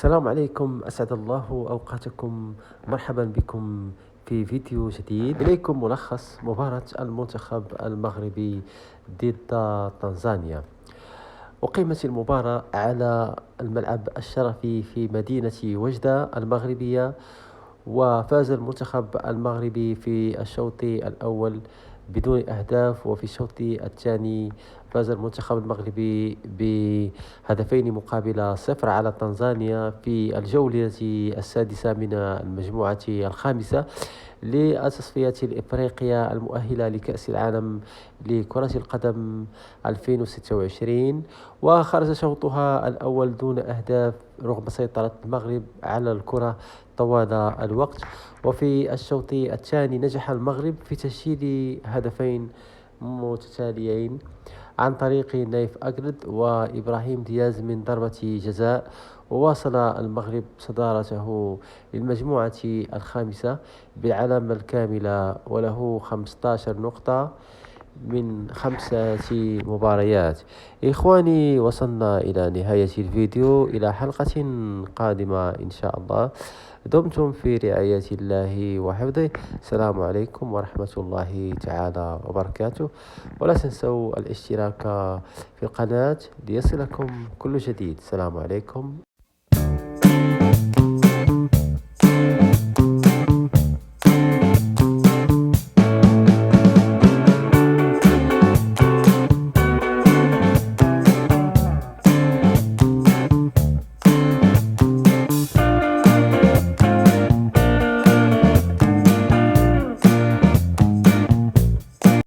السلام عليكم، أسعد الله أوقاتكم. مرحبا بكم في فيديو جديد. إليكم ملخص مباراة المنتخب المغربي ضد تنزانيا. أقيمت المباراة على الملعب الشرفي في مدينة وجدة المغربية، وفاز المنتخب المغربي في الشوط الأول بدون أهداف، وفي الشوط الثاني فاز المنتخب المغربي بهدفين مقابل صفر على تنزانيا في الجولة السادسة من المجموعة الخامسة للتصفيات الإفريقية المؤهلة لكأس العالم لكرة القدم 2026. وخرج شوطها الأول دون أهداف رغم سيطرة المغرب على الكرة طوال الوقت. وفي الشوط الثاني نجح المغرب في تسجيل هدفين متتاليين عن طريق نايف أجرد وإبراهيم دياز من ضربة جزاء، وواصل المغرب صدارته للمجموعة الخامسة بالعلامة الكاملة وله 15 نقطة من 5 مباريات. إخواني، وصلنا إلى نهاية الفيديو، إلى حلقة قادمة إن شاء الله. دمتم في رعاية الله وحفظه. السلام عليكم ورحمة الله تعالى وبركاته. ولا تنسوا الاشتراك في القناة ليصلكم كل جديد. السلام عليكم.